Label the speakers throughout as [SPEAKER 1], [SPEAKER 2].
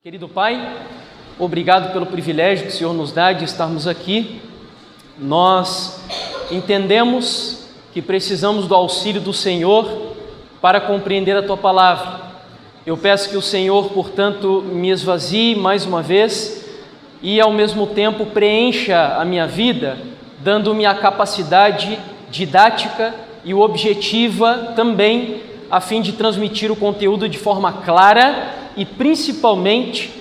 [SPEAKER 1] Querido Pai, obrigado pelo privilégio que o Senhor nos dá de estarmos aqui. Nós entendemos que precisamos do auxílio do Senhor para compreender a Tua Palavra. Eu peço que o Senhor, portanto, me esvazie mais uma vez e, ao mesmo tempo, preencha a minha vida, dando-me a capacidade didática e objetiva também, a fim de transmitir o conteúdo de forma clara e principalmente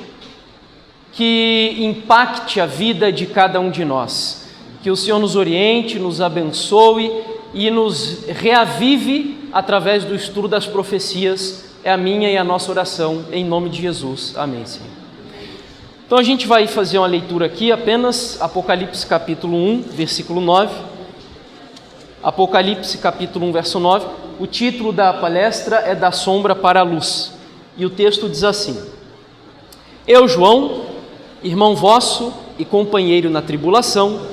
[SPEAKER 1] que impacte a vida de cada um de nós. Que o Senhor nos oriente, nos abençoe e nos reavive através do estudo das profecias. É a minha e a nossa oração, em nome de Jesus. Amém, Senhor. Então a gente vai fazer uma leitura aqui, apenas Apocalipse capítulo 1, versículo 9. Apocalipse capítulo 1, verso 9. O título da palestra é Da Sombra para a Luz. E o texto diz assim: Eu, João, irmão vosso e companheiro na tribulação,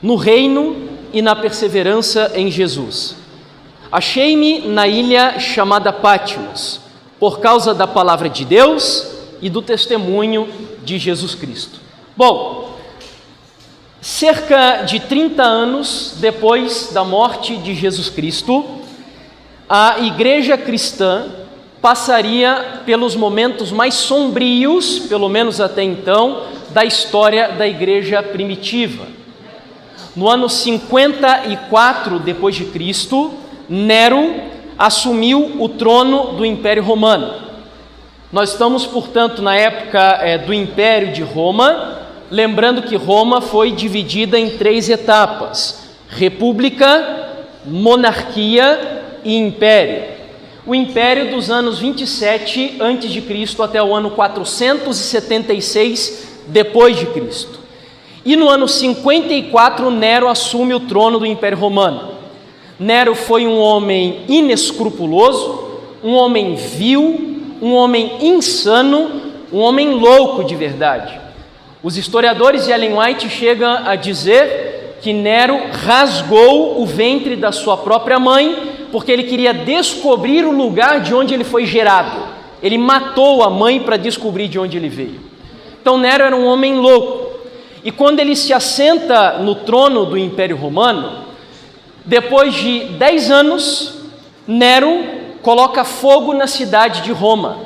[SPEAKER 1] no reino e na perseverança em Jesus. Achei-me na ilha chamada Patmos, por causa da palavra de Deus e do testemunho de Jesus Cristo. Bom, cerca de 30 anos depois da morte de Jesus Cristo, a igreja cristã passaria pelos momentos mais sombrios, pelo menos até então, da história da igreja primitiva. No ano 54 depois de Cristo, Nero assumiu o trono do Império Romano. Nós estamos, portanto, na época do Império de Roma, lembrando que Roma foi dividida em 3 etapas: república, monarquia e império. O império dos anos 27 a.C. até o ano 476 depois de Cristo. E no ano 54, Nero assume o trono do Império Romano. Nero foi um homem inescrupuloso, um homem vil, um homem insano, um homem louco de verdade. Os historiadores de Ellen White chegam a dizer que Nero rasgou o ventre da sua própria mãe porque ele queria descobrir o lugar de onde ele foi gerado. Ele matou a mãe para descobrir de onde ele veio. Então Nero era um homem louco. E quando ele se assenta no trono do Império Romano, depois de 10 anos, Nero coloca fogo na cidade de Roma.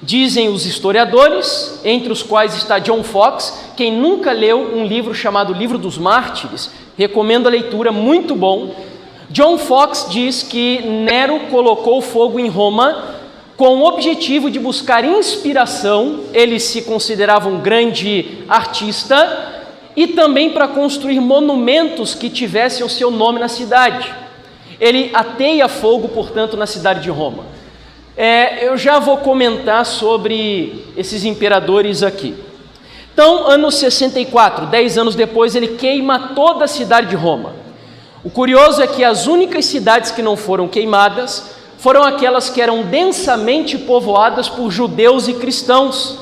[SPEAKER 1] Dizem os historiadores, entre os quais está John Fox. Quem nunca leu um livro chamado Livro dos Mártires, recomendo a leitura, muito bom. John Fox diz que Nero colocou fogo em Roma com o objetivo de buscar inspiração. Ele se considerava um grande artista e também para construir monumentos que tivessem o seu nome na cidade. Ele ateia fogo, portanto, na cidade de Roma. Eu já vou comentar sobre esses imperadores aqui. Então, ano 64, 10 anos depois, ele queima toda a cidade de Roma. O curioso é que as únicas cidades que não foram queimadas foram aquelas que eram densamente povoadas por judeus e cristãos.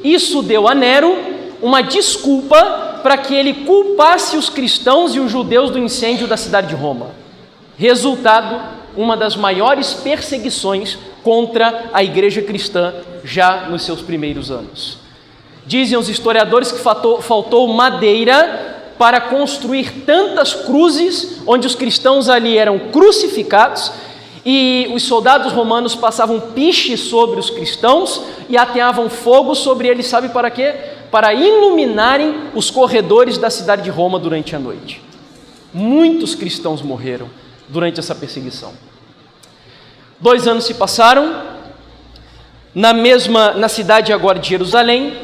[SPEAKER 1] Isso deu a Nero uma desculpa para que ele culpasse os cristãos e os judeus do incêndio da cidade de Roma. Resultado, uma das maiores perseguições contra a igreja cristã já nos seus primeiros anos. Dizem os historiadores que faltou madeira para construir tantas cruzes, onde os cristãos ali eram crucificados, e os soldados romanos passavam piche sobre os cristãos e ateavam fogo sobre eles, sabe para quê? Para iluminarem os corredores da cidade de Roma durante a noite. Muitos cristãos morreram durante essa perseguição. 2 anos se passaram, na cidade agora de Jerusalém,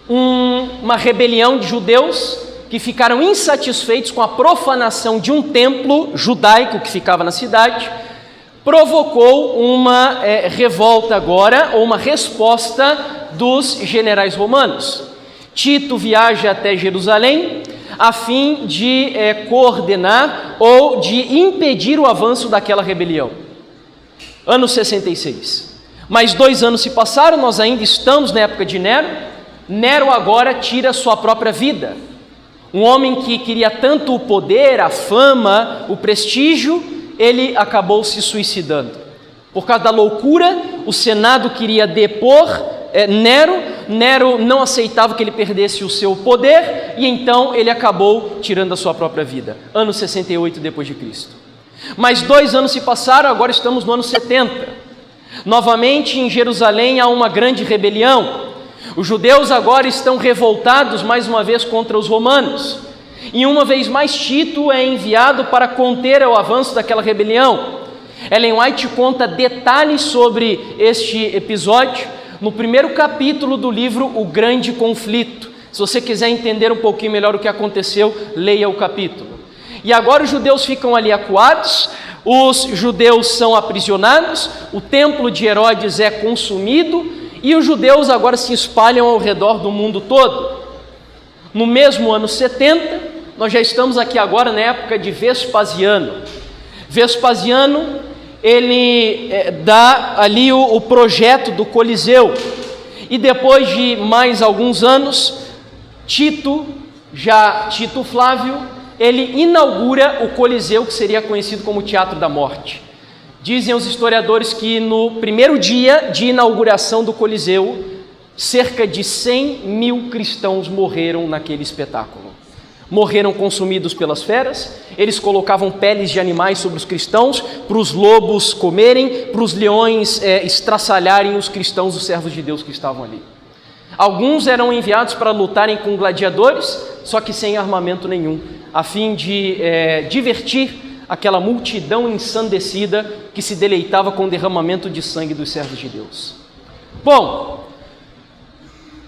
[SPEAKER 1] uma rebelião de judeus que ficaram insatisfeitos com a profanação de um templo judaico que ficava na cidade, provocou uma revolta agora, ou uma resposta dos generais romanos. Tito viaja até Jerusalém a fim de coordenar ou de impedir o avanço daquela rebelião. Ano 66. Mais 2 anos se passaram, nós ainda estamos na época de Nero. Nero agora tira sua própria vida. Um homem que queria tanto o poder, a fama, o prestígio, ele acabou se suicidando. Por causa da loucura, o Senado queria depor Nero não aceitava que ele perdesse o seu poder, e então ele acabou tirando a sua própria vida, ano 68 depois de Cristo. Mais 2 anos se passaram, agora estamos no ano 70. Novamente em Jerusalém há uma grande rebelião. Os judeus agora estão revoltados mais uma vez contra os romanos. E uma vez mais Tito é enviado para conter o avanço daquela rebelião. Ellen White conta detalhes sobre este episódio no primeiro capítulo do livro O Grande Conflito. Se você quiser entender um pouquinho melhor o que aconteceu, leia o capítulo. E agora os judeus ficam ali acuados, os judeus são aprisionados, o templo de Herodes é consumido e os judeus agora se espalham ao redor do mundo todo. No mesmo ano 70, nós já estamos aqui agora na época de Vespasiano. Vespasiano, ele dá ali o projeto do Coliseu, e depois de mais alguns anos, Tito Flávio, ele inaugura o Coliseu, que seria conhecido como Teatro da Morte. Dizem os historiadores que no primeiro dia de inauguração do Coliseu, cerca de 100 mil cristãos morreram naquele espetáculo. Morreram consumidos pelas feras, eles colocavam peles de animais sobre os cristãos, para os lobos comerem, para os leões estraçalharem os cristãos, os servos de Deus que estavam ali. Alguns eram enviados para lutarem com gladiadores, só que sem armamento nenhum, a fim de divertir aquela multidão ensandecida que se deleitava com o derramamento de sangue dos servos de Deus. Bom,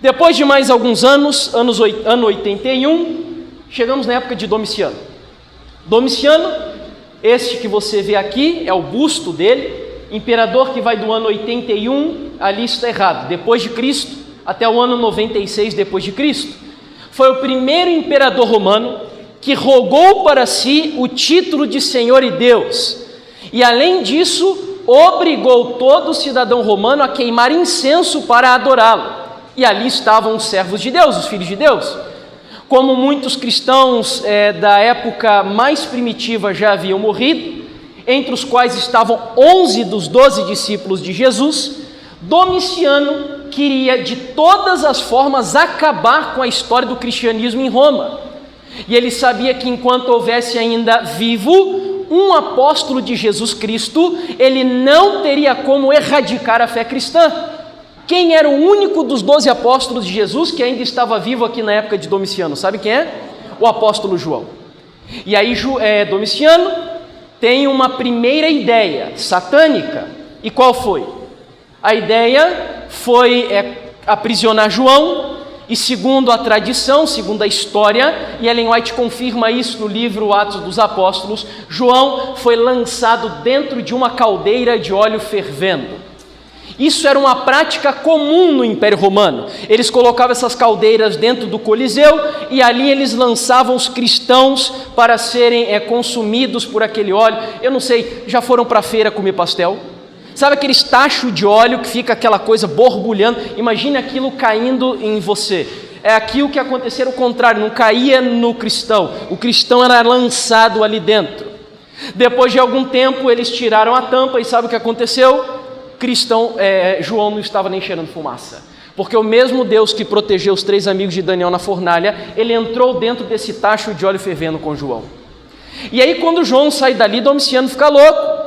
[SPEAKER 1] depois de mais alguns anos, ano 81, chegamos na época de Domiciano. Domiciano, este que você vê aqui, é o busto dele, imperador que vai do ano 81, ali está errado, depois de Cristo, até o ano 96 depois de Cristo. Foi o primeiro imperador romano que rogou para si o título de Senhor e Deus, e além disso, obrigou todo cidadão romano a queimar incenso para adorá-lo, e ali estavam os servos de Deus, os filhos de Deus. Como muitos cristãos da época mais primitiva já haviam morrido, entre os quais estavam 11 dos 12 discípulos de Jesus, Domiciano queria de todas as formas acabar com a história do cristianismo em Roma. E ele sabia que enquanto houvesse ainda vivo um apóstolo de Jesus Cristo, ele não teria como erradicar a fé cristã. Quem era o único dos 12 apóstolos de Jesus que ainda estava vivo aqui na época de Domiciano? Sabe quem é? O apóstolo João. E aí Domiciano tem uma primeira ideia satânica. E qual foi? A ideia foi aprisionar João, e segundo a tradição, segundo a história, e Ellen White confirma isso no livro Atos dos Apóstolos, João foi lançado dentro de uma caldeira de óleo fervendo. Isso era uma prática comum no Império Romano. Eles colocavam essas caldeiras dentro do Coliseu e ali eles lançavam os cristãos para serem consumidos por aquele óleo. Eu não sei, já foram para a feira comer pastel? Sabe aqueles tachos de óleo que fica aquela coisa borbulhando? Imagine aquilo caindo em você. É aquilo que acontecia o contrário, não caía no cristão. O cristão era lançado ali dentro. Depois de algum tempo eles tiraram a tampa e sabe o que aconteceu? João não estava nem cheirando fumaça, porque o mesmo Deus que protegeu os 3 amigos de Daniel na fornalha, ele entrou dentro desse tacho de óleo fervendo com João. E aí quando João sai dali, Domiciano fica louco,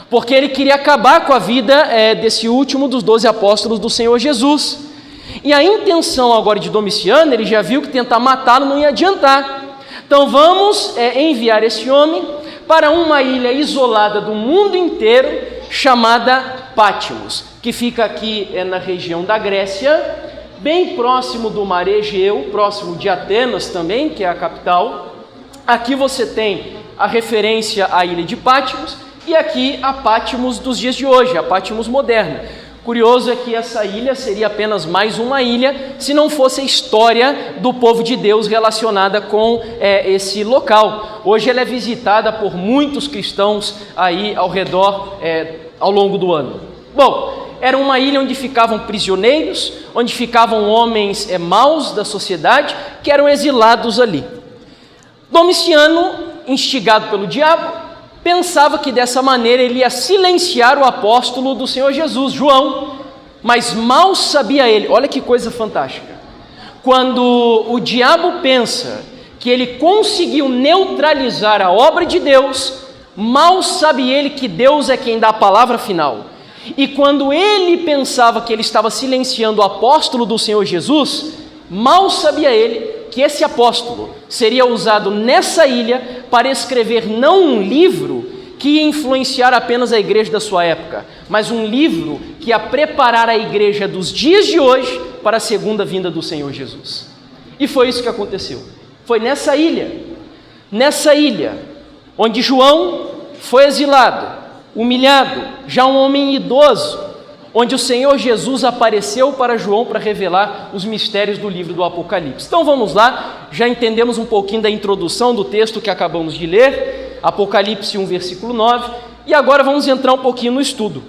[SPEAKER 1] porque ele queria acabar com a vida desse último dos 12 apóstolos do Senhor Jesus. E a intenção agora de Domiciano, ele já viu que tentar matá-lo não ia adiantar. Então vamos enviar esse homem para uma ilha isolada do mundo inteiro, chamada Pátmos, que fica aqui na região da Grécia, bem próximo do mar Egeu, próximo de Atenas também, que é a capital. Aqui você tem a referência à ilha de Pátmos, e aqui a Pátmos dos dias de hoje, a Pátmos moderna. Curioso é que essa ilha seria apenas mais uma ilha, se não fosse a história do povo de Deus relacionada com esse local. Hoje ela é visitada por muitos cristãos aí ao redor, ao longo do ano. Bom, era uma ilha onde ficavam prisioneiros, onde ficavam homens maus da sociedade, que eram exilados ali. Domiciano, instigado pelo diabo, pensava que dessa maneira ele ia silenciar o apóstolo do Senhor Jesus, João, Mas mal sabia ele, olha que coisa fantástica, quando o diabo pensa que ele conseguiu neutralizar a obra de Deus, mal sabe ele que Deus é quem dá a palavra final. E quando ele pensava que ele estava silenciando o apóstolo do Senhor Jesus, mal sabia ele que esse apóstolo seria usado nessa ilha para escrever não um livro que ia influenciar apenas a igreja da sua época, mas um livro que ia preparar a igreja dos dias de hoje para a segunda vinda do Senhor Jesus. E foi isso que aconteceu. Foi nessa ilha, onde João foi exilado, humilhado, já um homem idoso, onde o Senhor Jesus apareceu para João para revelar os mistérios do livro do Apocalipse. Então vamos lá, já entendemos um pouquinho da introdução do texto que acabamos de ler, Apocalipse 1, versículo 9, e agora vamos entrar um pouquinho no estudo.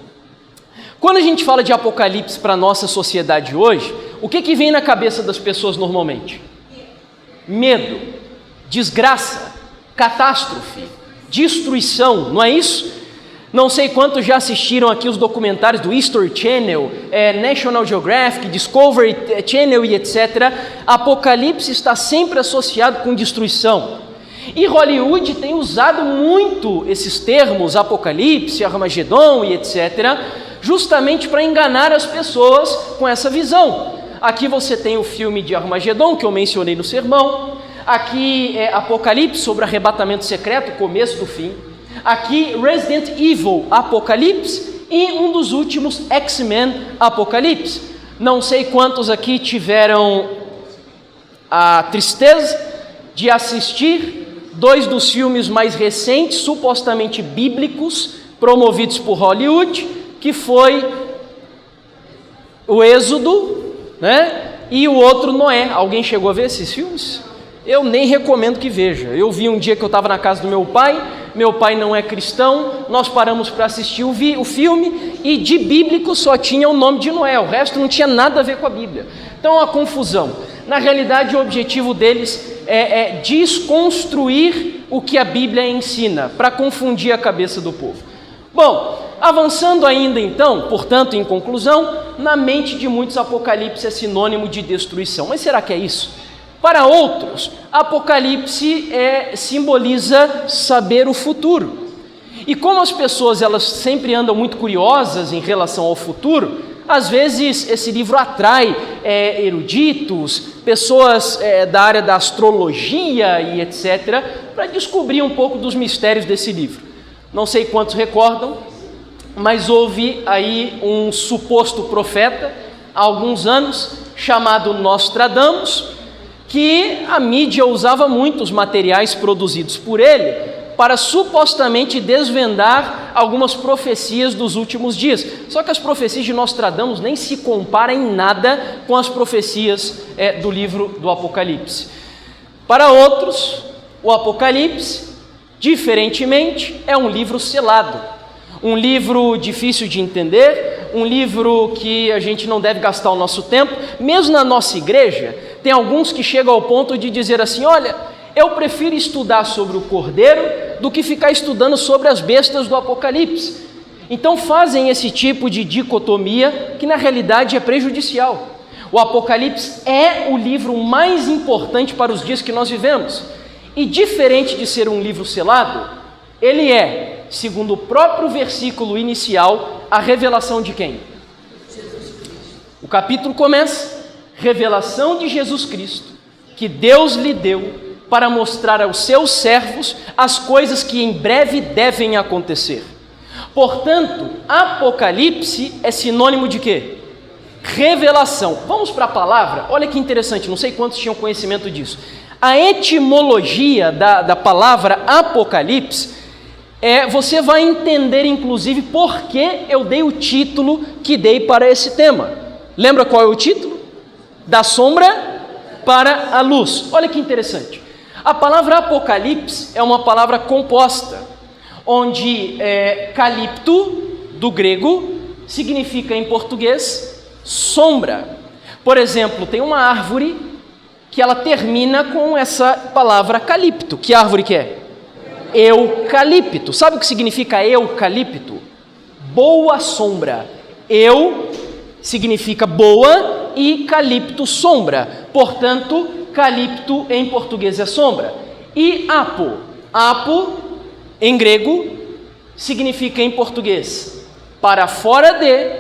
[SPEAKER 1] Quando a gente fala de Apocalipse para a nossa sociedade hoje, o que vem na cabeça das pessoas normalmente? Medo, desgraça, catástrofe, destruição, não é isso? Não sei quantos já assistiram aqui os documentários do History Channel, National Geographic, Discovery Channel e etc. Apocalipse está sempre associado com destruição. E Hollywood tem usado muito esses termos, Apocalipse, Armagedon e etc., justamente para enganar as pessoas com essa visão. Aqui você tem o filme de Armagedon, que eu mencionei no sermão. Aqui é Apocalipse, sobre arrebatamento secreto, começo do fim. Aqui Resident Evil, Apocalipse. E um dos últimos, X-Men, Apocalipse. Não sei quantos aqui tiveram a tristeza de assistir 2 dos filmes mais recentes, supostamente bíblicos, promovidos por Hollywood, que foi o Êxodo, né? E o outro, Noé. Alguém chegou a ver esses filmes? Eu nem recomendo que veja. Eu vi um dia que eu estava na casa do meu pai não é cristão, nós paramos para assistir o filme, e de bíblico só tinha o nome de Noé, o resto não tinha nada a ver com a Bíblia. Então, a confusão. Na realidade, o objetivo deles é desconstruir o que a Bíblia ensina, para confundir a cabeça do povo. Bom, avançando ainda então, portanto, em conclusão, na mente de muitos Apocalipse é sinônimo de destruição. Mas será que é isso? Para outros, Apocalipse simboliza saber o futuro. E como as pessoas elas sempre andam muito curiosas em relação ao futuro, às vezes esse livro atrai eruditos, pessoas da área da astrologia e etc., para descobrir um pouco dos mistérios desse livro. Não sei quantos recordam, mas houve aí um suposto profeta, há alguns anos, chamado Nostradamus, que a mídia usava muito os materiais produzidos por ele para supostamente desvendar algumas profecias dos últimos dias. Só que as profecias de Nostradamus nem se comparam em nada com as profecias do livro do Apocalipse. Para outros, o Apocalipse, diferentemente, é um livro selado, um livro difícil de entender, um livro que a gente não deve gastar o nosso tempo. Mesmo na nossa igreja, tem alguns que chegam ao ponto de dizer assim: olha, eu prefiro estudar sobre o Cordeiro do que ficar estudando sobre as bestas do Apocalipse. Então fazem esse tipo de dicotomia que na realidade é prejudicial. O Apocalipse é o livro mais importante para os dias que nós vivemos. E diferente de ser um livro selado, ele é, segundo o próprio versículo inicial, a revelação de quem? O capítulo começa: revelação de Jesus Cristo, que Deus lhe deu para mostrar aos seus servos as coisas que em breve devem acontecer. Portanto, Apocalipse é sinônimo de quê? Revelação. Vamos para a palavra? Olha que interessante, não sei quantos tinham conhecimento disso. A etimologia da palavra Apocalipse, você vai entender inclusive por que eu dei o título que dei para esse tema. Lembra qual é o título? Da sombra para a luz. Olha que interessante. A palavra Apocalipse é uma palavra composta, onde calipto, do grego, significa em português sombra. Por exemplo, tem uma árvore que ela termina com essa palavra calipto. Que árvore que é? Eucalipto. Sabe o que significa eucalipto? Boa sombra. significa boa, e calipto, sombra. Portanto, calipto em português é sombra. E apo, em grego, significa em português para fora de,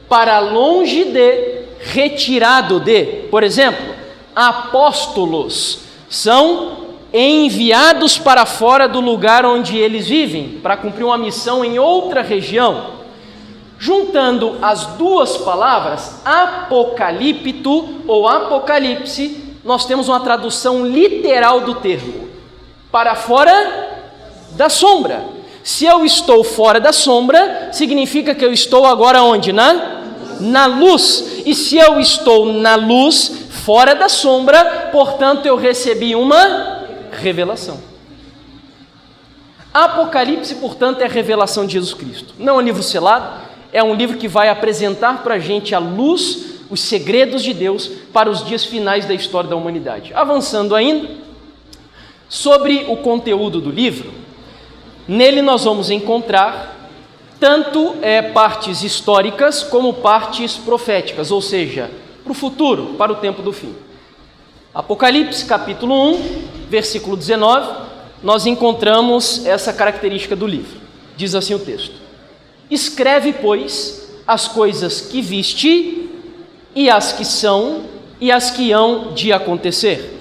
[SPEAKER 1] para longe de, retirado de. Por exemplo, apóstolos são enviados para fora do lugar onde eles vivem, para cumprir uma missão em outra região. Juntando as duas palavras, apocalipto ou apocalipse, nós temos uma tradução literal do termo: para fora da sombra. Se eu estou fora da sombra, significa que eu estou agora onde? Na luz. E se eu estou na luz, fora da sombra, portanto eu recebi uma revelação. Apocalipse, portanto, é a revelação de Jesus Cristo. Não é um livro selado, é um livro que vai apresentar para a gente a luz, os segredos de Deus para os dias finais da história da humanidade. Avançando ainda, sobre o conteúdo do livro, nele nós vamos encontrar tanto partes históricas como partes proféticas, ou seja, para o futuro, para o tempo do fim. Apocalipse, capítulo 1, versículo 19, nós encontramos essa característica do livro. Diz assim o texto: escreve, pois, as coisas que viste, e as que são, e as que hão de acontecer.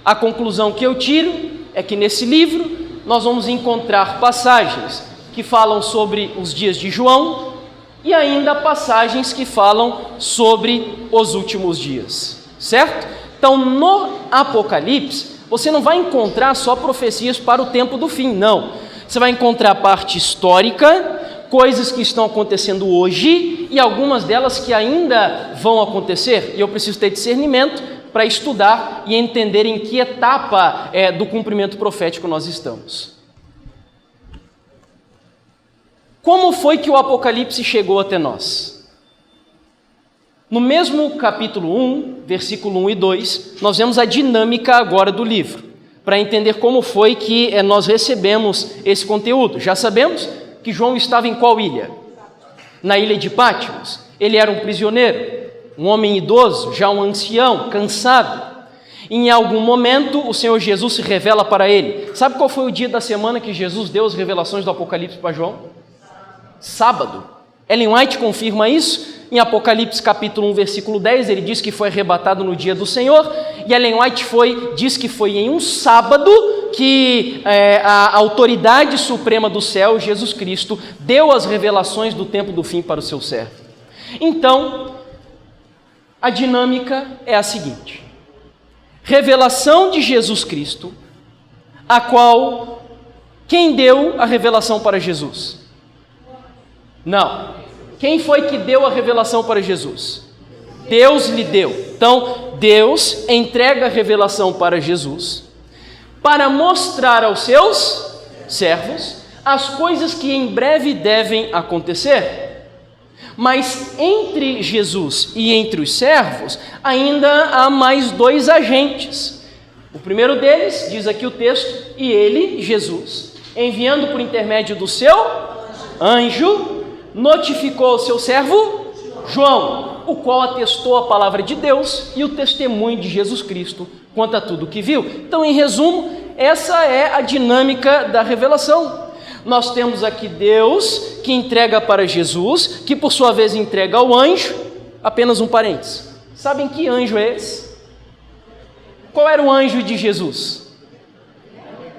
[SPEAKER 1] A conclusão que eu tiro é que nesse livro nós vamos encontrar passagens que falam sobre os dias de João e ainda passagens que falam sobre os últimos dias, certo? Então, no Apocalipse, você não vai encontrar só profecias para o tempo do fim, não. Você vai encontrar a parte histórica, coisas que estão acontecendo hoje e algumas delas que ainda vão acontecer. E eu preciso ter discernimento para estudar e entender em que etapa do cumprimento profético nós estamos. Como foi que o Apocalipse chegou até nós? No mesmo capítulo 1, versículo 1 e 2, nós vemos a dinâmica agora do livro, para entender como foi que nós recebemos esse conteúdo. Já sabemos que João estava em qual ilha? Na ilha de Patmos. Ele era um prisioneiro, um homem idoso, já um ancião, cansado. Em algum momento, o Senhor Jesus se revela para ele. Sabe qual foi o dia da semana que Jesus deu as revelações do Apocalipse para João? Sábado. Ellen White confirma isso em Apocalipse capítulo 1, versículo 10, ele diz que foi arrebatado no dia do Senhor, e Ellen White diz que foi em um sábado que a autoridade suprema do céu, Jesus Cristo, deu as revelações do tempo do fim para o seu servo. Então, a dinâmica é a seguinte: revelação de Jesus Cristo, a qual, quem deu a revelação para Jesus? Não. Quem foi que deu a revelação para Jesus? Deus lhe deu. Então, Deus entrega a revelação para Jesus para mostrar aos seus servos as coisas que em breve devem acontecer. Mas entre Jesus e entre os servos ainda há mais dois agentes. O primeiro deles, diz aqui o texto, e ele, Jesus, enviando por intermédio do seu anjo, notificou ao seu servo João, o qual atestou a palavra de Deus e o testemunho de Jesus Cristo quanto a tudo o que viu. Então, em resumo, essa é a dinâmica da revelação. Nós temos aqui Deus que entrega para Jesus, que por sua vez entrega ao anjo. Apenas um parênteses. Sabem que anjo é esse? Qual era o anjo de Jesus?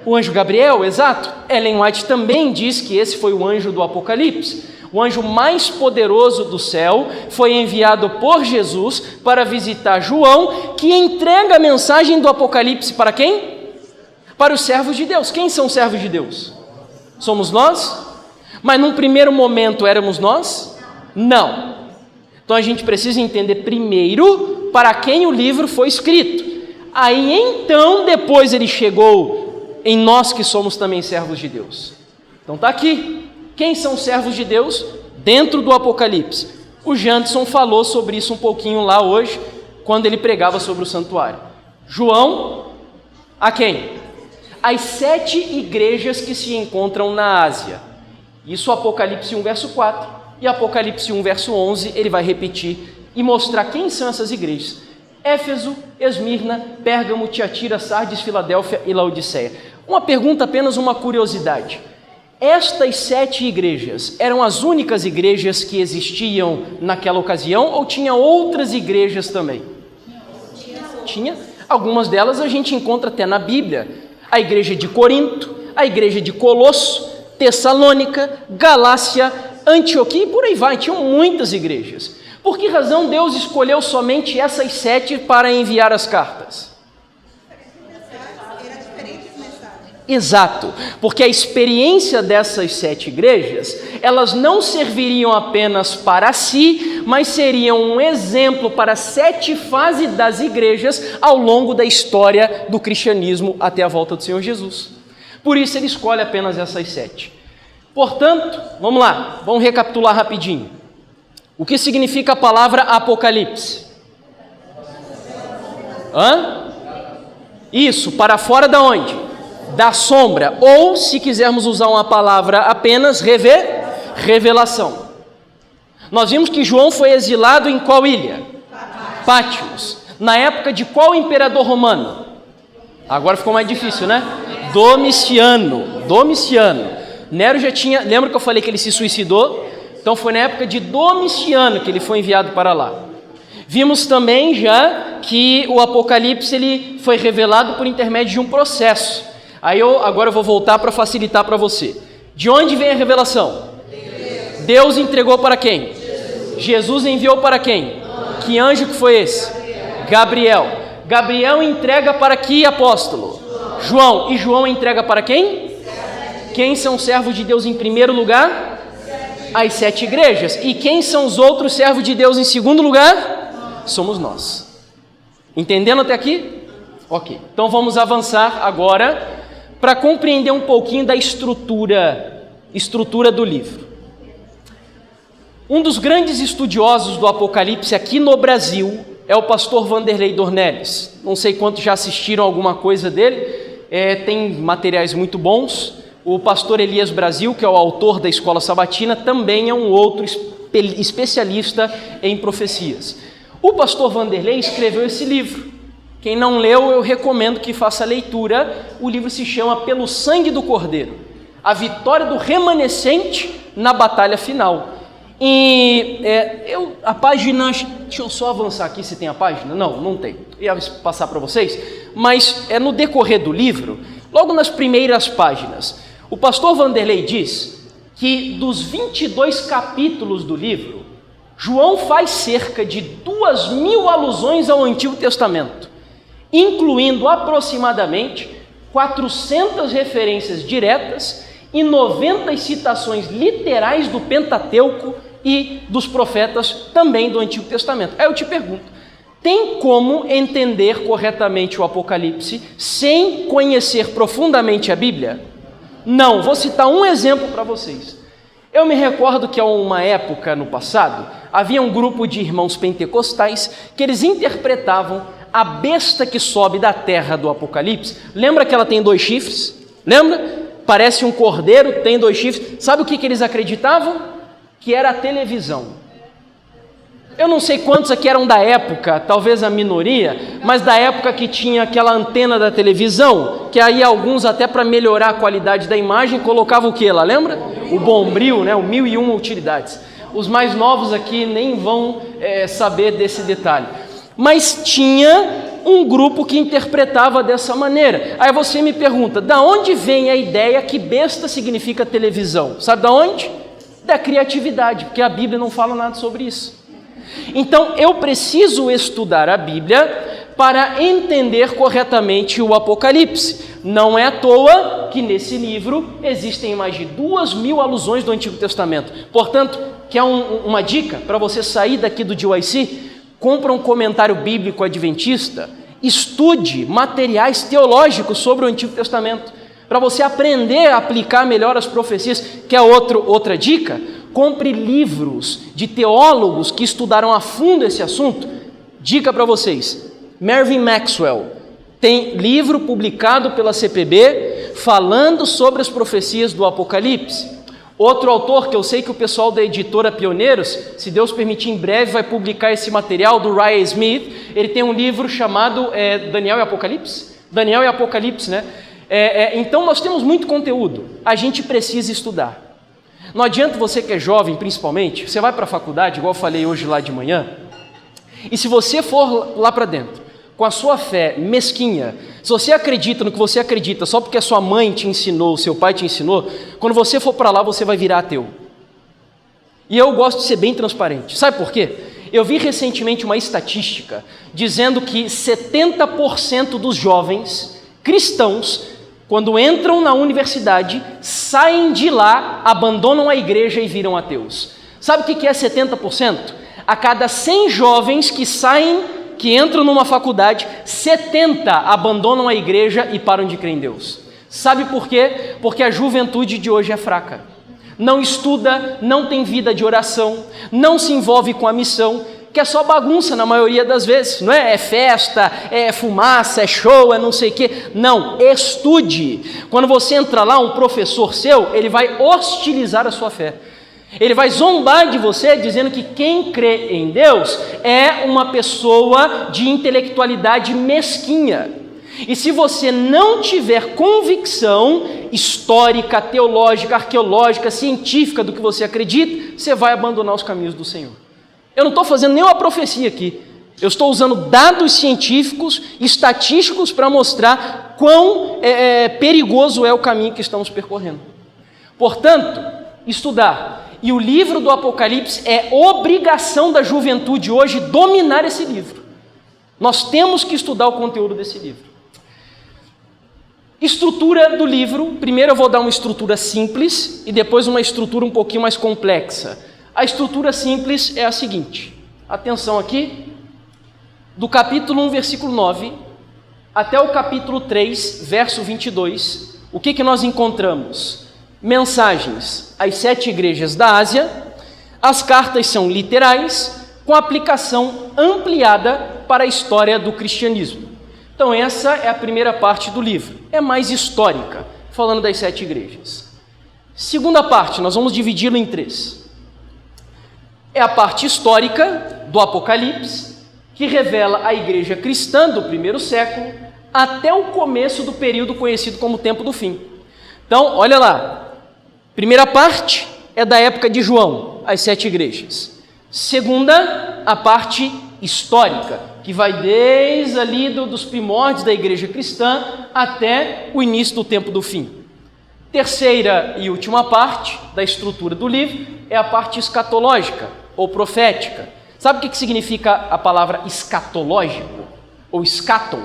[SPEAKER 1] O anjo Gabriel, exato. Ellen White também diz que esse foi o anjo do Apocalipse. O anjo mais poderoso do céu foi enviado por Jesus para visitar João, que entrega a mensagem do Apocalipse para quem? Para os servos de Deus. Quem são os servos de Deus? Somos nós? Mas num primeiro momento éramos nós? Não. Então a gente precisa entender primeiro para quem o livro foi escrito. Aí então depois ele chegou em nós que somos também servos de Deus. Então está aqui. Quem são os servos de Deus dentro do Apocalipse? O Janderson falou sobre isso um pouquinho lá hoje, quando ele pregava sobre o santuário. João, a quem? As 7 igrejas que se encontram na Ásia. Isso Apocalipse 1, verso 4. E Apocalipse 1, verso 11, ele vai repetir e mostrar quem são essas igrejas: Éfeso, Esmirna, Pérgamo, Tiatira, Sardes, Filadélfia e Laodiceia. Uma pergunta, apenas uma curiosidade: estas 7 igrejas eram as únicas igrejas que existiam naquela ocasião ou tinha outras igrejas também? Tinha. Algumas delas a gente encontra até na Bíblia: a igreja de Corinto, a igreja de Colosso, Tessalônica, Galácia, Antioquia e por aí vai. Tinham muitas igrejas. Por que razão Deus escolheu somente essas 7 para enviar as cartas? Exato, porque a experiência dessas 7 igrejas, elas não serviriam apenas para si, mas seriam um exemplo para 7 fases das igrejas ao longo da história do cristianismo até a volta do Senhor Jesus. Por isso ele escolhe apenas essas 7. Portanto, vamos lá, vamos recapitular rapidinho. O que significa a palavra Apocalipse? Isso, para fora da onde? Da sombra, ou se quisermos usar uma palavra apenas, revelação. Nós vimos que João foi exilado em qual ilha? Pátmos. Na época de qual imperador romano? Agora ficou mais difícil, né? Domiciano. Nero já tinha, lembra que eu falei que ele se suicidou? Então foi na época de Domiciano que ele foi enviado para lá. Vimos também já que o Apocalipse ele foi revelado por intermédio de um processo. Agora eu vou voltar para facilitar para você. De onde vem a revelação? Deus entregou para quem? Jesus enviou para quem? Que anjo que foi esse? Gabriel. Gabriel entrega para que apóstolo? João. E João entrega para quem? Quem são os servos de Deus em primeiro lugar? As 7 igrejas. E quem são os outros servos de Deus em segundo lugar? Somos nós. Entendendo até aqui? Ok. Então vamos avançar agora para compreender um pouquinho da estrutura do livro. Um dos grandes estudiosos do Apocalipse aqui no Brasil é o pastor Vanderlei Dornelles. Não sei quantos já assistiram alguma coisa dele, tem materiais muito bons. O pastor Elias Brasil, que é o autor da Escola Sabatina, também é um outro especialista em profecias. O pastor Vanderlei escreveu esse livro. Quem não leu, eu recomendo que faça a leitura. O livro se chama Pelo Sangue do Cordeiro, a vitória do remanescente na batalha final. E a página, deixa eu só avançar aqui se tem a página. Não tem, ia passar para vocês, mas no decorrer do livro, logo nas primeiras páginas, o pastor Vanderlei diz que dos 22 capítulos do livro, João faz cerca de 2.000 alusões ao Antigo Testamento, incluindo aproximadamente 400 referências diretas e 90 citações literais do Pentateuco e dos profetas também do Antigo Testamento. Aí eu te pergunto, tem como entender corretamente o Apocalipse sem conhecer profundamente a Bíblia? Não, vou citar um exemplo para vocês. Eu me recordo que há uma época no passado, havia um grupo de irmãos pentecostais que eles interpretavam a besta que sobe da terra do Apocalipse. Lembra que ela tem 2 chifres? Lembra? Parece um cordeiro, tem 2 chifres. Sabe o que eles acreditavam? Que era a televisão. Eu não sei quantos aqui eram da época, talvez a minoria, mas da época que tinha aquela antena da televisão, que aí alguns até para melhorar a qualidade da imagem, colocavam o que lá, lembra? O bombril, né? O 1001 utilidades. Os mais novos aqui nem vão saber desse detalhe. Mas tinha um grupo que interpretava dessa maneira. Aí você me pergunta, da onde vem a ideia que besta significa televisão? Sabe da onde? Da criatividade, porque a Bíblia não fala nada sobre isso. Então eu preciso estudar a Bíblia para entender corretamente o Apocalipse. Não é à toa que nesse livro existem mais de 2.000 alusões do Antigo Testamento. Portanto, quer uma dica para você sair daqui do DYC? Compra um comentário bíblico adventista, estude materiais teológicos sobre o Antigo Testamento, para você aprender a aplicar melhor as profecias. Quer outra dica? Compre livros de teólogos que estudaram a fundo esse assunto. Dica para vocês, Mervyn Maxwell tem livro publicado pela CPB falando sobre as profecias do Apocalipse. Outro autor que eu sei que o pessoal da editora Pioneiros, se Deus permitir, em breve vai publicar esse material, do Ryan Smith. Ele tem um livro chamado Daniel e Apocalipse? Daniel e Apocalipse, né? Então nós temos muito conteúdo, a gente precisa estudar. Não adianta você que é jovem, principalmente, você vai para a faculdade, igual eu falei hoje lá de manhã, e se você for lá para dentro, com a sua fé mesquinha, se você acredita no que você acredita só porque a sua mãe te ensinou, o seu pai te ensinou, quando você for para lá você vai virar ateu. E eu gosto de ser bem transparente. Sabe por quê? Eu vi recentemente uma estatística dizendo que 70% dos jovens cristãos, quando entram na universidade, saem de lá, abandonam a igreja e viram ateus. Sabe o que é 70%? A cada 100 jovens que entram numa faculdade, 70 abandonam a igreja e param de crer em Deus. Sabe por quê? Porque a juventude de hoje é fraca. Não estuda, não tem vida de oração, não se envolve com a missão, que é só bagunça na maioria das vezes, não é? É festa, é fumaça, é show, é não sei o quê. Não, estude. Quando você entra lá, um professor seu, ele vai hostilizar a sua fé. Ele vai zombar de você, dizendo que quem crê em Deus é uma pessoa de intelectualidade mesquinha. E se você não tiver convicção histórica, teológica, arqueológica, científica do que você acredita, você vai abandonar os caminhos do Senhor. Eu não estou fazendo nenhuma profecia aqui. Eu estou usando dados científicos, estatísticos, para mostrar quão perigoso é o caminho que estamos percorrendo. Portanto, estudar. E o livro do Apocalipse é obrigação da juventude hoje dominar esse livro. Nós temos que estudar o conteúdo desse livro. Estrutura do livro. Primeiro eu vou dar uma estrutura simples e depois uma estrutura um pouquinho mais complexa. A estrutura simples é a seguinte. Atenção aqui. Do capítulo 1, versículo 9, até o capítulo 3, verso 22, o que nós encontramos? Mensagens às 7 igrejas da Ásia. As cartas são literais, com aplicação ampliada para a história do cristianismo. Então essa é a primeira parte do livro, é mais histórica, falando das 7 igrejas. Segunda parte, nós vamos dividi-lo em 3. É a parte histórica do Apocalipse, que revela a igreja cristã do primeiro século até o começo do período conhecido como tempo do fim. Então, olha lá. Primeira parte é da época de João, as 7 igrejas. Segunda, a parte histórica, que vai desde ali dos primórdios da igreja cristã até o início do tempo do fim. Terceira e última parte da estrutura do livro é a parte escatológica ou profética. Sabe o que significa a palavra escatológico ou escaton?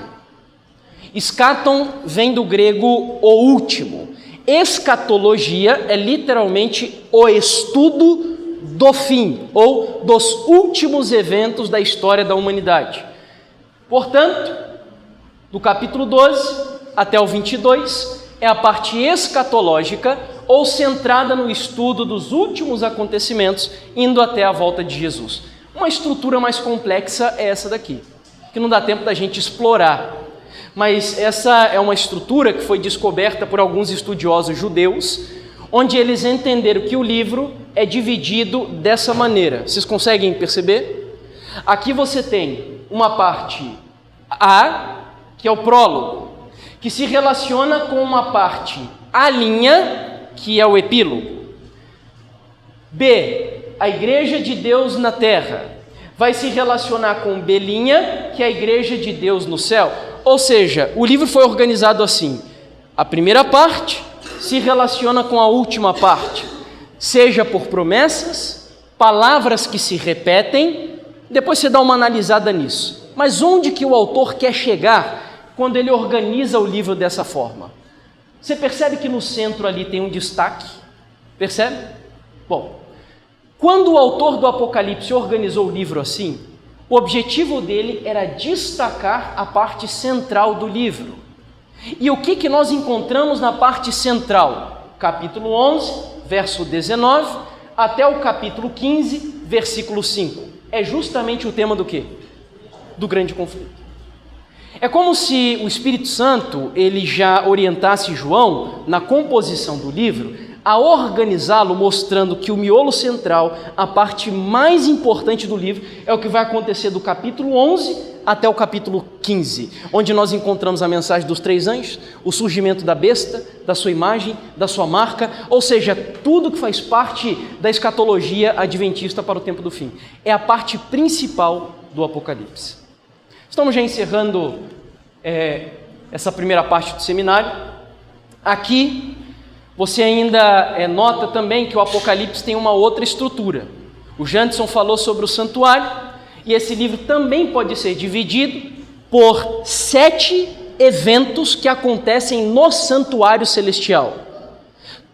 [SPEAKER 1] Escaton vem do grego o último. Escatologia é literalmente o estudo do fim, ou dos últimos eventos da história da humanidade. Portanto, do capítulo 12 até o 22, é a parte escatológica, ou centrada no estudo dos últimos acontecimentos, indo até a volta de Jesus. Uma estrutura mais complexa é essa daqui, que não dá tempo da gente explorar. Mas essa é uma estrutura que foi descoberta por alguns estudiosos judeus, onde eles entenderam que o livro é dividido dessa maneira. Vocês conseguem perceber? Aqui você tem uma parte A, que é o prólogo, que se relaciona com uma parte A', que é o epílogo. B, a igreja de Deus na terra, vai se relacionar com B', que é a igreja de Deus no céu. Ou seja, o livro foi organizado assim. A primeira parte se relaciona com a última parte, seja por promessas, palavras que se repetem, depois você dá uma analisada nisso. Mas onde que o autor quer chegar quando ele organiza o livro dessa forma? Você percebe que no centro ali tem um destaque? Percebe? Bom, quando o autor do Apocalipse organizou o livro assim, o objetivo dele era destacar a parte central do livro. E o que nós encontramos na parte central? Capítulo 11, verso 19, até o capítulo 15, versículo 5. É justamente o tema do quê? Do grande conflito. É como se o Espírito Santo ele já orientasse João na composição do livro a organizá-lo, mostrando que o miolo central, a parte mais importante do livro, é o que vai acontecer do capítulo 11 até o capítulo 15, onde nós encontramos a mensagem dos 3 anjos, o surgimento da besta, da sua imagem, da sua marca, ou seja, tudo que faz parte da escatologia adventista para o tempo do fim. É a parte principal do Apocalipse. Estamos já encerrando essa primeira parte do seminário. Aqui, você ainda nota também que o Apocalipse tem uma outra estrutura. O Janderson falou sobre o santuário, e esse livro também pode ser dividido por 7 eventos que acontecem no santuário celestial.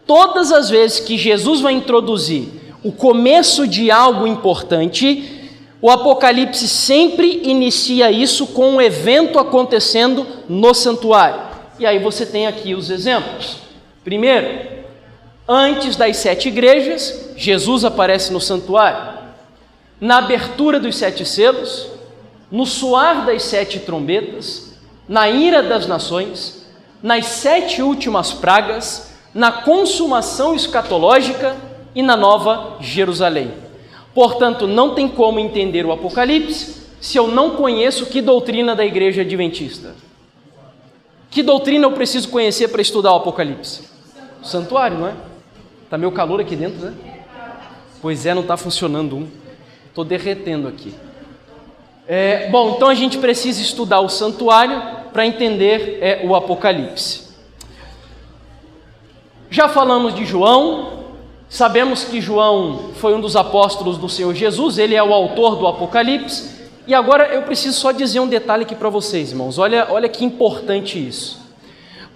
[SPEAKER 1] Todas as vezes que Jesus vai introduzir o começo de algo importante, o Apocalipse sempre inicia isso com um evento acontecendo no santuário. E aí você tem aqui os exemplos. Primeiro, antes das 7 igrejas, Jesus aparece no santuário. Na abertura dos 7 selos, no soar das 7 trombetas, na ira das nações, nas 7 últimas pragas, na consumação escatológica e na Nova Jerusalém. Portanto, não tem como entender o Apocalipse se eu não conheço que doutrina da igreja adventista. Que doutrina eu preciso conhecer para estudar o Apocalipse? O santuário, não é? Está meio calor aqui dentro, né? Pois é, não está funcionando Estou derretendo aqui. Bom, então a gente precisa estudar o santuário para entender o Apocalipse. Já falamos de João, sabemos que João foi um dos apóstolos do Senhor Jesus, ele é o autor do Apocalipse, e agora eu preciso só dizer um detalhe aqui para vocês, irmãos, olha que importante isso.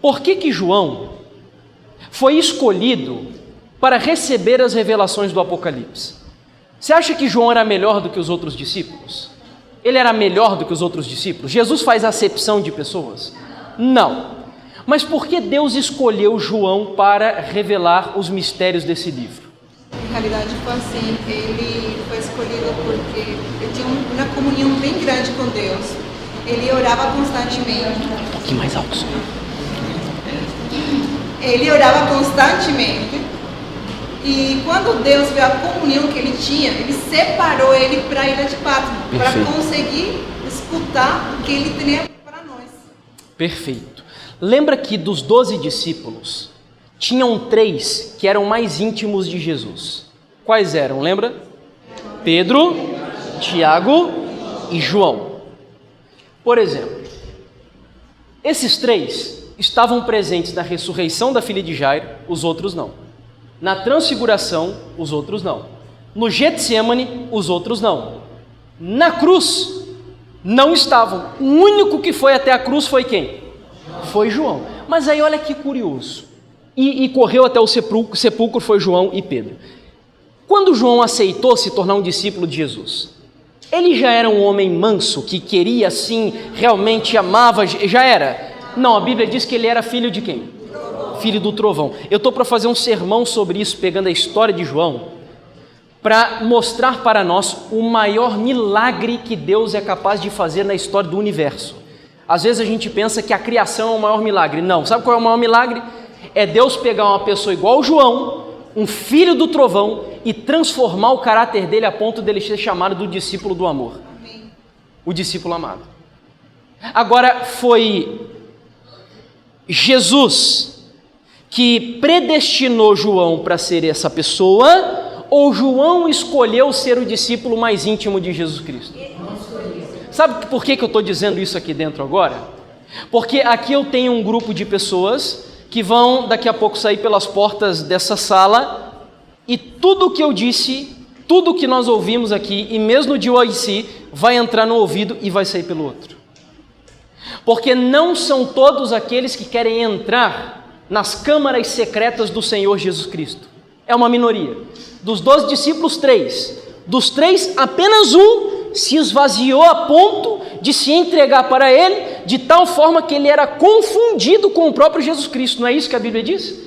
[SPEAKER 1] Por que João foi escolhido para receber as revelações do Apocalipse? Você acha que João era melhor do que os outros discípulos? Ele era melhor do que os outros discípulos? Jesus faz acepção de pessoas? Não. Mas por que Deus escolheu João para revelar os mistérios desse livro?
[SPEAKER 2] Na realidade foi assim, ele foi escolhido porque ele tinha uma comunhão bem grande com Deus. Ele orava constantemente.
[SPEAKER 1] Um pouquinho mais alto.
[SPEAKER 2] Ele orava constantemente. E quando Deus viu a comunhão que ele tinha, ele separou ele para a ilha de Patmos, para conseguir escutar o que ele tinha para nós.
[SPEAKER 1] Perfeito. Lembra que dos 12 discípulos, tinham 3 que eram mais íntimos de Jesus. Quais eram, lembra? Pedro, Tiago e João. Por exemplo, esses 3 estavam presentes na ressurreição da filha de Jairo, os outros não. Na transfiguração, os outros não. No Getsêmani, os outros não. Na cruz, não estavam. O único que foi até a cruz foi quem? Foi João. Mas aí olha que curioso. E correu até o sepulcro foi João e Pedro. Quando João aceitou se tornar um discípulo de Jesus, ele já era um homem manso, que queria assim, realmente amava, já era? Não, a Bíblia diz que ele era filho de quem? Filho do trovão. Eu estou para fazer um sermão sobre isso, pegando a história de João, para mostrar para nós o maior milagre que Deus é capaz de fazer na história do universo. Às vezes a gente pensa que a criação é o maior milagre. Não, sabe qual é o maior milagre? É Deus pegar uma pessoa igual João, um filho do trovão, e transformar o caráter dele a ponto dele ser chamado do discípulo do amor.
[SPEAKER 2] Amém.
[SPEAKER 1] O discípulo amado. Agora, foi Jesus que predestinou João para ser essa pessoa, ou João escolheu ser o discípulo mais íntimo de Jesus Cristo? Sabe por que eu estou dizendo isso aqui dentro agora? Porque aqui eu tenho um grupo de pessoas que vão daqui a pouco sair pelas portas dessa sala, e tudo o que eu disse, tudo o que nós ouvimos aqui, e mesmo de OIC, vai entrar no ouvido e vai sair pelo outro. Porque não são todos aqueles que querem entrar nas câmaras secretas do Senhor Jesus Cristo. É uma minoria. Dos 12 discípulos, 3. Dos 3, apenas um se esvaziou a ponto de se entregar para ele, de tal forma que ele era confundido com o próprio Jesus Cristo. Não é isso que a Bíblia diz?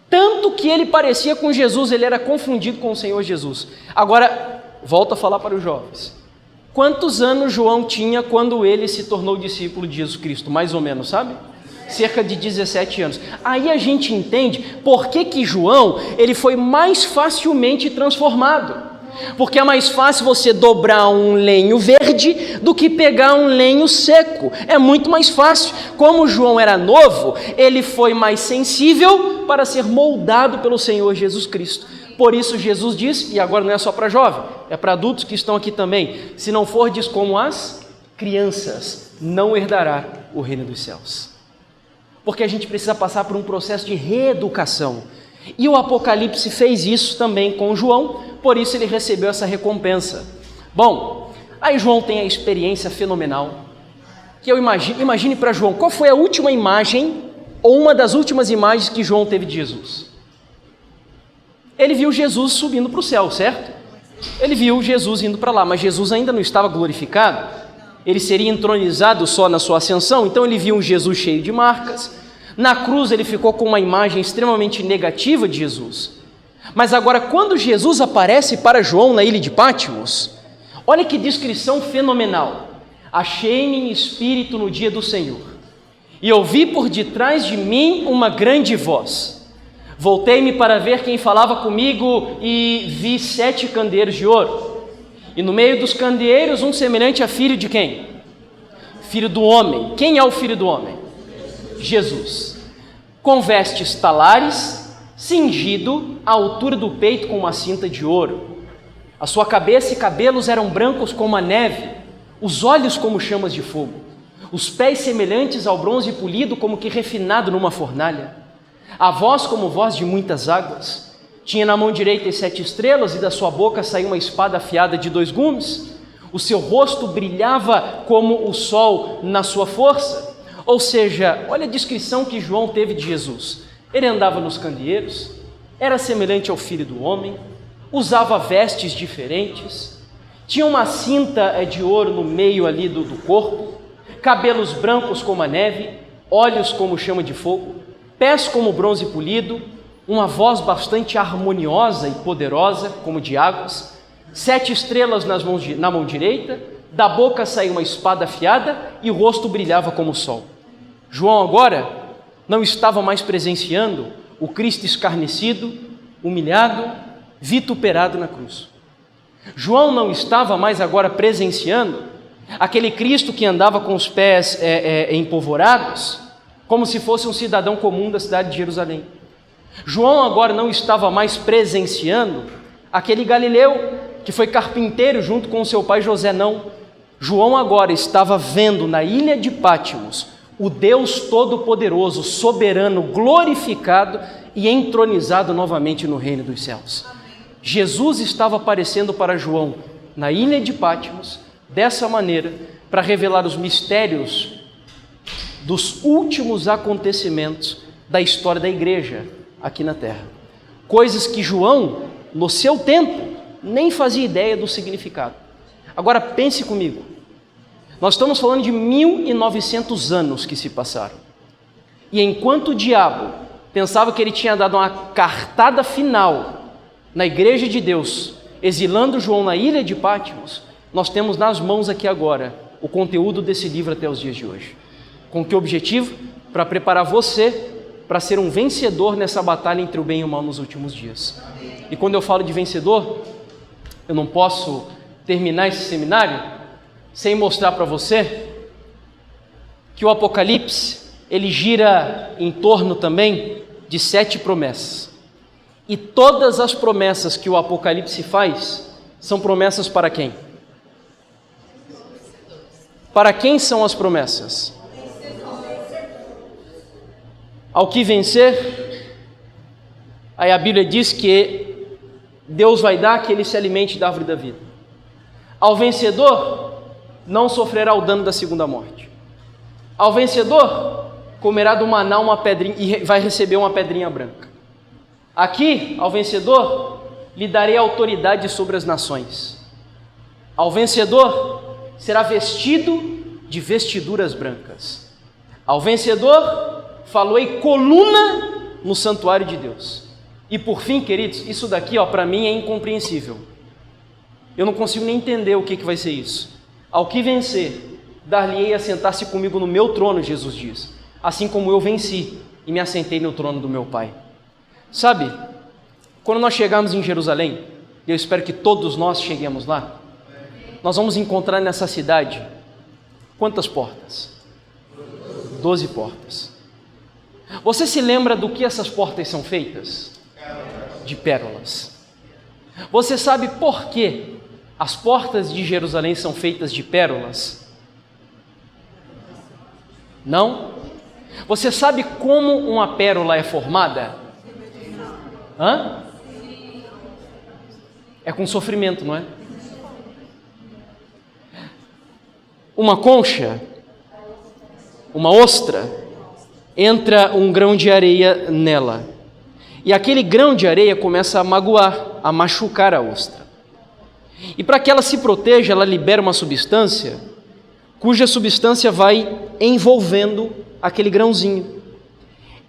[SPEAKER 1] Tanto que ele parecia com Jesus, ele era confundido com o Senhor Jesus. Agora, volto a falar para os jovens. Quantos anos João tinha quando ele se tornou discípulo de Jesus Cristo? Mais ou menos, sabe? cerca de 17 anos. Aí a gente entende por que João ele foi mais facilmente transformado. Porque é mais fácil você dobrar um lenho verde do que pegar um lenho seco. É muito mais fácil. Como João era novo, ele foi mais sensível para ser moldado pelo Senhor Jesus Cristo. Por isso Jesus diz, e agora não é só para jovem, é para adultos que estão aqui também: se não fordes como as crianças, não herdará o reino dos céus. Porque a gente precisa passar por um processo de reeducação. E o Apocalipse fez isso também com João, por isso ele recebeu essa recompensa. Bom, aí João tem a experiência fenomenal, que eu imagine para João, qual foi a última imagem, ou uma das últimas imagens que João teve de Jesus? Ele viu Jesus subindo para o céu, certo? Ele viu Jesus indo para lá, mas Jesus ainda não estava glorificado, ele seria entronizado só na sua ascensão, então ele viu um Jesus cheio de marcas. Na cruz ele ficou com uma imagem extremamente negativa de Jesus. Mas agora, quando Jesus aparece para João na ilha de Patmos, olha que descrição fenomenal. Achei-me em espírito no dia do Senhor, e ouvi por detrás de mim uma grande voz. Voltei-me para ver quem falava comigo, e vi 7 candeeiros de ouro. E no meio dos candeeiros, um semelhante a filho de quem? Filho do homem. Quem é o filho do homem? Jesus, com vestes talares, cingido à altura do peito com uma cinta de ouro. A sua cabeça e cabelos eram brancos como a neve, os olhos como chamas de fogo, os pés semelhantes ao bronze polido como que refinado numa fornalha, a voz como voz de muitas águas. Tinha na mão direita as 7 estrelas, e da sua boca saiu uma espada afiada de 2 gumes. O seu rosto brilhava como o sol na sua força. Ou seja, olha a descrição que João teve de Jesus. Ele andava nos candeeiros, era semelhante ao filho do homem, usava vestes diferentes, tinha uma cinta de ouro no meio ali do corpo, cabelos brancos como a neve, olhos como chama de fogo, pés como bronze polido, uma voz bastante harmoniosa e poderosa como de águas, 7 estrelas na mão direita, da boca saiu uma espada afiada e o rosto brilhava como o sol. João agora não estava mais presenciando o Cristo escarnecido, humilhado, vituperado na cruz. João não estava mais agora presenciando aquele Cristo que andava com os pés empolvorados, como se fosse um cidadão comum da cidade de Jerusalém. João agora não estava mais presenciando aquele Galileu que foi carpinteiro junto com seu pai José, não. João agora estava vendo na ilha de Patmos o Deus Todo-Poderoso, soberano, glorificado e entronizado novamente no reino dos céus. Jesus estava aparecendo para João na ilha de Patmos, dessa maneira, para revelar os mistérios dos últimos acontecimentos da história da igreja aqui na terra. Coisas que João, no seu tempo, nem fazia ideia do significado. Agora pense comigo. Nós estamos falando de 1900 anos que se passaram. E enquanto o diabo pensava que ele tinha dado uma cartada final na igreja de Deus, exilando João na ilha de Patmos, nós temos nas mãos aqui agora o conteúdo desse livro até os dias de hoje. Com que objetivo? Para preparar você para ser um vencedor nessa batalha entre o bem e o mal nos últimos dias. E quando eu falo de vencedor, eu não posso terminar esse seminário sem mostrar para você que o Apocalipse, ele gira em torno também de 7 promessas. E todas as promessas que o Apocalipse faz são promessas para quem? Para quem são as promessas? Ao que vencer, aí a Bíblia diz que Deus vai dar que ele se alimente da árvore da vida. Ao vencedor, não sofrerá o dano da segunda morte. Ao vencedor, comerá do maná uma pedrinha e vai receber uma pedrinha branca. Aqui, ao vencedor, lhe darei autoridade sobre as nações. Ao vencedor, será vestido de vestiduras brancas. Ao vencedor, falou-ei coluna no santuário de Deus. E por fim, queridos, isso daqui, para mim é incompreensível. Eu não consigo nem entender o que vai ser isso. Ao que vencer, dar-lhe-ei a sentar-se comigo no meu trono, Jesus diz. assim como eu venci e me assentei no trono do meu Pai. Sabe, quando nós chegarmos em Jerusalém, e eu espero que todos nós cheguemos lá, nós vamos encontrar nessa cidade quantas portas? 12 portas. Você se lembra do que essas portas são feitas? De pérolas. Você sabe por que as portas de Jerusalém são feitas de pérolas? Não? Você sabe como uma pérola é formada? É com sofrimento, não é? Uma concha, uma ostra, entra um grão de areia nela. E aquele grão de areia começa a magoar, a machucar a ostra. E para que ela se proteja, ela libera uma substância, cuja substância vai envolvendo aquele grãozinho.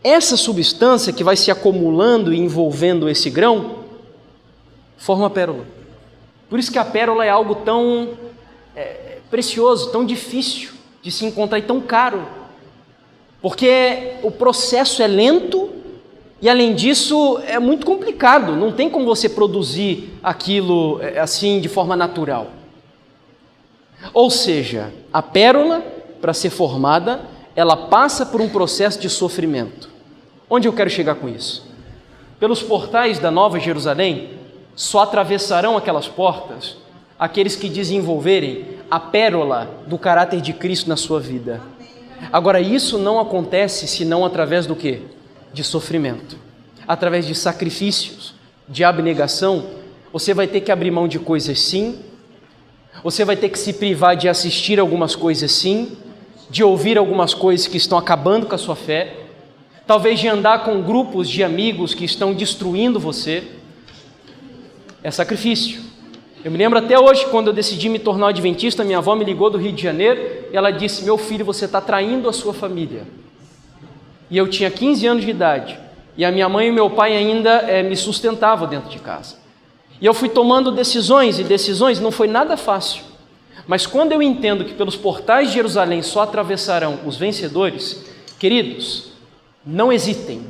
[SPEAKER 1] Essa substância que vai se acumulando e envolvendo esse grão, forma a pérola. Por isso que a pérola é algo tão precioso, tão difícil de se encontrar e tão caro. Porque o processo é lento e, além disso, é muito complicado. Não tem como você produzir aquilo assim de forma natural. Ou seja, a pérola, para ser formada, ela passa por um processo de sofrimento. Onde eu quero chegar com isso? Pelos portais da Nova Jerusalém, só atravessarão aquelas portas aqueles que desenvolverem a pérola do caráter de Cristo na sua vida. Agora, isso não acontece senão através do quê? De sofrimento. Através de sacrifícios, de abnegação. Você vai ter que abrir mão de coisas, sim. Você vai ter que se privar de assistir algumas coisas, sim. De ouvir algumas coisas que estão acabando com a sua fé. Talvez de andar com grupos de amigos que estão destruindo você. É sacrifício. Eu me lembro até hoje, quando eu decidi me tornar adventista, minha avó me ligou do Rio de Janeiro e ela disse: meu filho, você está traindo a sua família. E eu tinha 15 anos de idade e a minha mãe e meu pai ainda me sustentavam dentro de casa. E eu fui tomando decisões e decisões, não foi nada fácil. Mas quando eu entendo que pelos portais de Jerusalém só atravessarão os vencedores, queridos, não hesitem.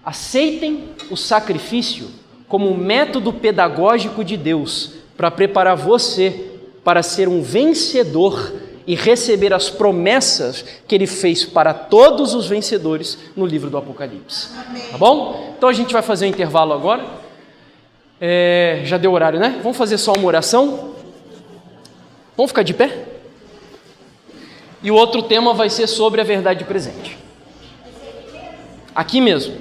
[SPEAKER 1] Aceitem o sacrifício como um método pedagógico de Deus para preparar você para ser um vencedor e receber as promessas que Ele fez para todos os vencedores no livro do Apocalipse. Amém. Tá bom? Então a gente vai fazer um intervalo agora. Já deu horário, né? Vamos fazer só uma oração? Vamos ficar de pé? E o outro tema vai ser sobre a verdade presente. Aqui mesmo,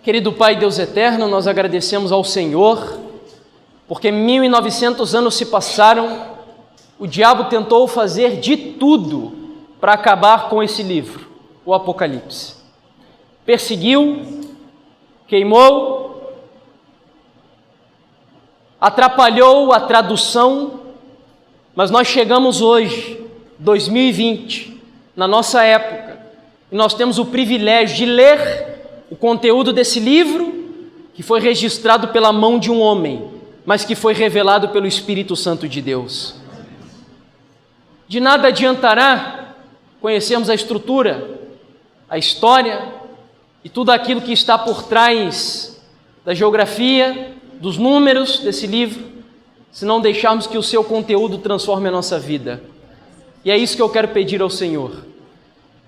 [SPEAKER 1] Querido Pai, Deus eterno, nós agradecemos ao Senhor, porque 1900 anos se passaram, o diabo tentou fazer de tudo para acabar com esse livro, o Apocalipse. Perseguiu, queimou, atrapalhou a tradução, mas nós chegamos hoje, 2020, na nossa época, e nós temos o privilégio de ler o conteúdo desse livro, que foi registrado pela mão de um homem, mas que foi revelado pelo Espírito Santo de Deus. De nada adiantará conhecermos a estrutura, a história e tudo aquilo que está por trás da geografia, dos números desse livro, se não deixarmos que o seu conteúdo transforme a nossa vida. E é isso que eu quero pedir ao Senhor,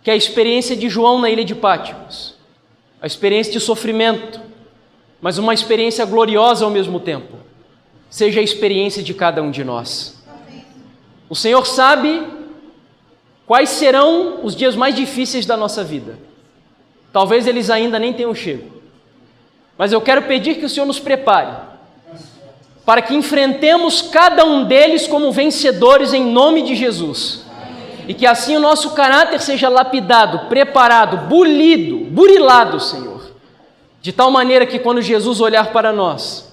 [SPEAKER 1] que a experiência de João na ilha de Patmos, a experiência de sofrimento, mas uma experiência gloriosa ao mesmo tempo, seja a experiência de cada um de nós. O Senhor sabe quais serão os dias mais difíceis da nossa vida. Talvez eles ainda nem tenham chego, mas eu quero pedir que o Senhor nos prepare para que enfrentemos cada um deles como vencedores em nome de Jesus. E que assim o nosso caráter seja lapidado, preparado, burilado, Senhor. De tal maneira que quando Jesus olhar para nós,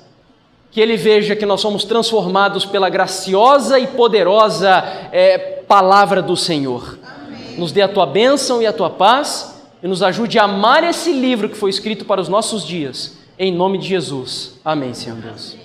[SPEAKER 1] que Ele veja que nós somos transformados pela graciosa e poderosa palavra do Senhor. Amém. Nos dê a Tua bênção e a Tua paz e nos ajude a amar esse livro que foi escrito para os nossos dias. Em nome de Jesus. Amém, Senhor Deus.